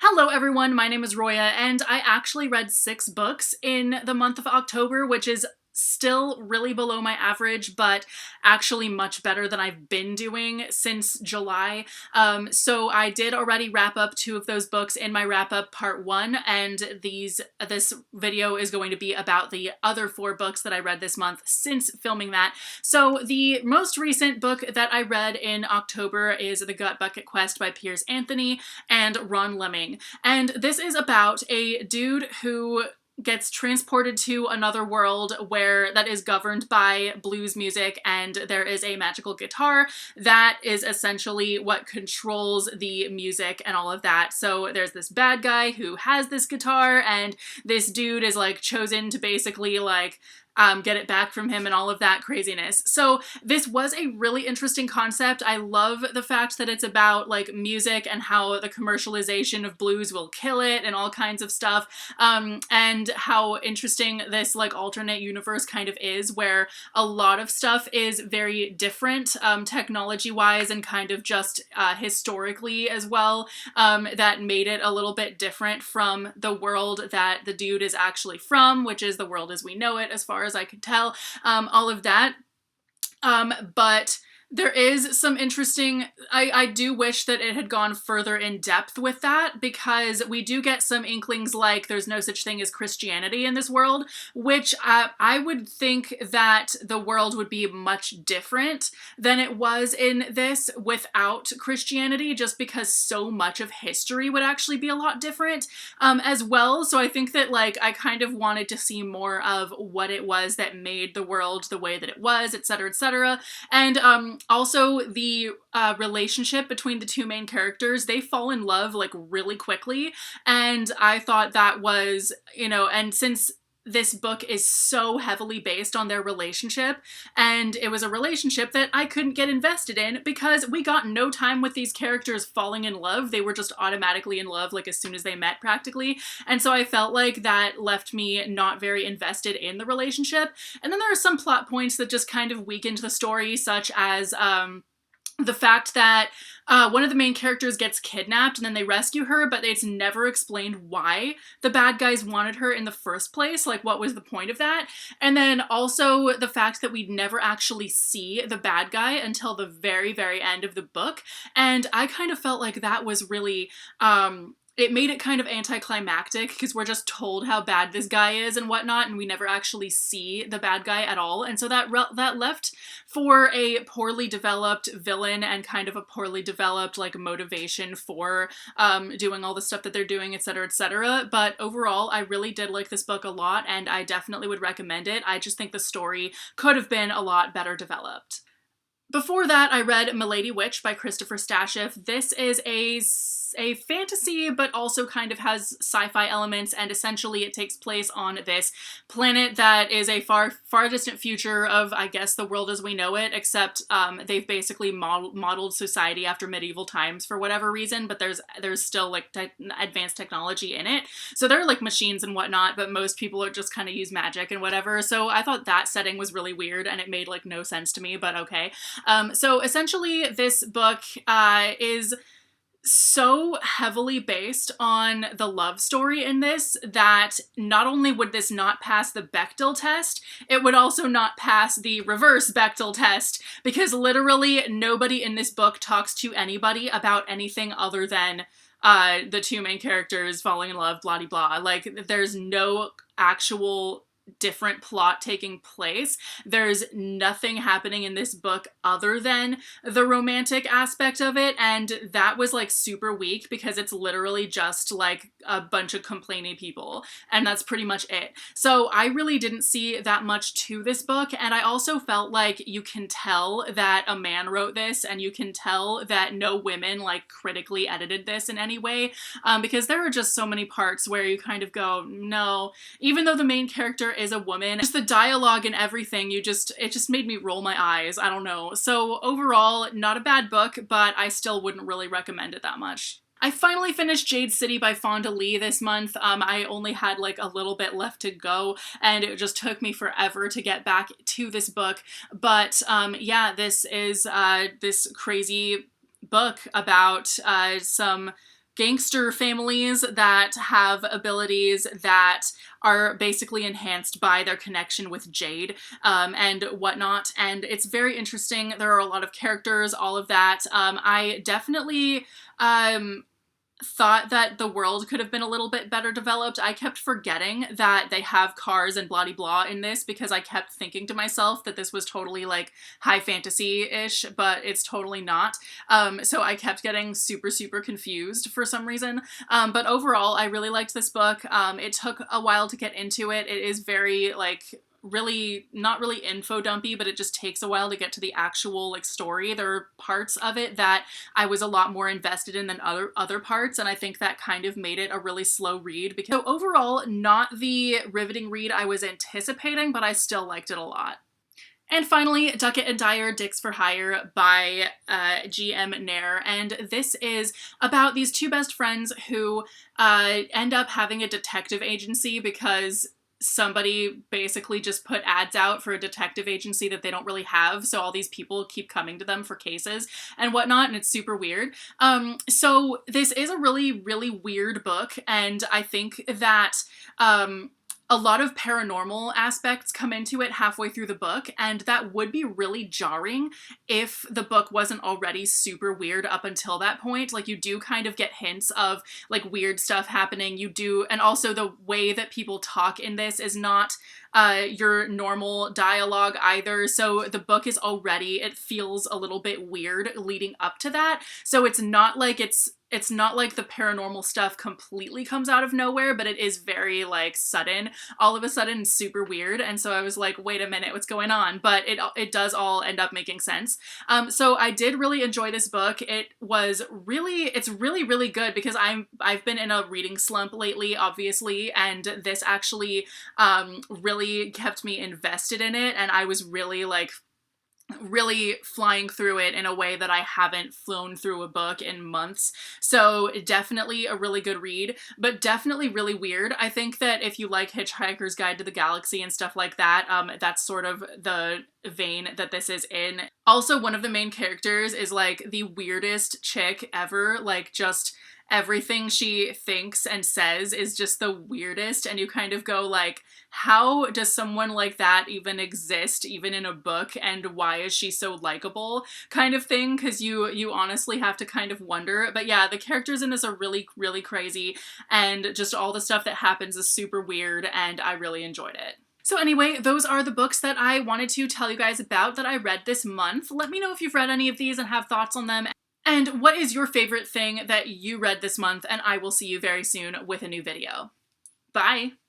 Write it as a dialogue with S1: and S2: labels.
S1: Hello everyone, my name is Roya, and I actually read 6 books in the month of October, which is still really below my average, but actually much better than I've been doing since July. So I did already wrap up 2 of those books in my wrap up part 1, and this video is going to be about the other 4 books that I read this month since filming that. So the most recent book that I read in October is The Gut Bucket Quest by Piers Anthony and Ron Lemming. And this is about a dude who gets transported to another world where that is governed by blues music, and there is a magical guitar that is essentially what controls the music and all of that. So there's this bad guy who has this guitar, and this dude is like chosen to basically like get it back from him and all of that craziness. So this was a really interesting concept. I love the fact that it's about like music and how the commercialization of blues will kill it and all kinds of stuff. And how interesting this like alternate universe kind of is, where a lot of stuff is very different technology-wise and kind of just historically as well, that made it a little bit different from the world that the dude is actually from, which is the world as we know it, as far as I could tell, all of that. But there is some interesting, I do wish that it had gone further in depth with that, because we do get some inklings like there's no such thing as Christianity in this world, which I would think that the world would be much different than it was in this without Christianity, just because so much of history would actually be a lot different as well. So I think that like I kind of wanted to see more of what it was that made the world the way that it was, etc., etc. And also, the relationship between the 2 main characters, they fall in love like really quickly, and I thought that was, you know, and since this book is so heavily based on their relationship, and it was a relationship that I couldn't get invested in because we got no time with these characters falling in love. They were just automatically in love like as soon as they met practically, and so I felt like that left me not very invested in the relationship. And then there are some plot points that just kind of weakened the story, such as the fact that one of the main characters gets kidnapped and then they rescue her, but it's never explained why the bad guys wanted her in the first place. Like, what was the point of that? And then also the fact that we'd never actually see the bad guy until the very, very end of the book. And I kind of felt like that was really, it made it kind of anticlimactic, because we're just told how bad this guy is and whatnot, and we never actually see the bad guy at all. And so that left for a poorly developed villain and kind of a poorly developed like motivation for doing all the stuff that they're doing, etc., etc. But overall, I really did like this book a lot, and I definitely would recommend it. I just think the story could have been a lot better developed. Before that, I read Milady Witch by Christopher Stasheff. This is a fantasy, but also kind of has sci-fi elements, and essentially it takes place on this planet that is a far, far distant future of, I guess, the world as we know it, except they've basically modeled society after medieval times for whatever reason, but there's still like advanced technology in it. So there are like machines and whatnot, but most people are just kind of use magic and whatever. So I thought that setting was really weird, and it made like no sense to me, but okay. So essentially this book is so heavily based on the love story in this that not only would this not pass the Bechdel test, it would also not pass the reverse Bechdel test, because literally nobody in this book talks to anybody about anything other than the 2 main characters falling in love, blah, blah, blah. Like, there's no actual different plot taking place. There's nothing happening in this book other than the romantic aspect of it, and that was like super weak, because it's literally just like a bunch of complaining people, and that's pretty much it. So I really didn't see that much to this book, and I also felt like you can tell that a man wrote this, and you can tell that no women like critically edited this in any way, because there are just so many parts where you kind of go, no, even though the main character is a woman, just the dialogue and everything, it just made me roll my eyes. I don't know. So overall, not a bad book, but I still wouldn't really recommend it that much. I finally finished Jade City by Fonda Lee this month. I only had like a little bit left to go, and it just took me forever to get back to this book. But yeah, this is this crazy book about some gangster families that have abilities that are basically enhanced by their connection with Jade, and whatnot. And it's very interesting. There are a lot of characters, all of that. I definitely thought that the world could have been a little bit better developed. I kept forgetting that they have cars and blah de blah in this because I kept thinking to myself that this was totally like high fantasy-ish, but it's totally not. So I kept getting super, super confused for some reason. But overall, I really liked this book. It took a while to get into it. It is very like really not really info dumpy, but it just takes a while to get to the actual like story. There are parts of it that I was a lot more invested in than other parts, and I think that kind of made it a really slow read. So overall, not the riveting read I was anticipating, but I still liked it a lot. And finally, Duquette and Dyer, Dicks for Hire by G.M. Nair. And this is about these two best friends who end up having a detective agency because somebody basically just put ads out for a detective agency that they don't really have. So all these people keep coming to them for cases and whatnot, and it's super weird. So this is a really, really weird book, and I think that a lot of paranormal aspects come into it halfway through the book, and that would be really jarring if the book wasn't already super weird up until that point. Like, you do kind of get hints of like weird stuff happening. You do, and also the way that people talk in this is not your normal dialogue either. So the book is already, it feels a little bit weird leading up to that. So it's not like it's not like the paranormal stuff completely comes out of nowhere, but it is very like sudden, all of a sudden, super weird. And so I was like, wait a minute, what's going on? But it does all end up making sense. So I did really enjoy this book. It's really, really good because I've been in a reading slump lately, obviously, and this actually really kept me invested in it, and I was really flying through it in a way that I haven't flown through a book in months. So definitely a really good read, but definitely really weird. I think that if you like Hitchhiker's Guide to the Galaxy and stuff like that, that's sort of the vein that this is in. Also, one of the main characters is like the weirdest chick ever, like just everything she thinks and says is just the weirdest, and you kind of go like, how does someone like that even exist, even in a book, and why is she so likable, kind of thing, because you honestly have to kind of wonder. But yeah, the characters in this are really, really crazy, and just all the stuff that happens is super weird, and I really enjoyed it. So anyway, those are the books that I wanted to tell you guys about that I read this month. Let me know if you've read any of these and have thoughts on them. And what is your favorite thing that you read this month? And I will see you very soon with a new video. Bye!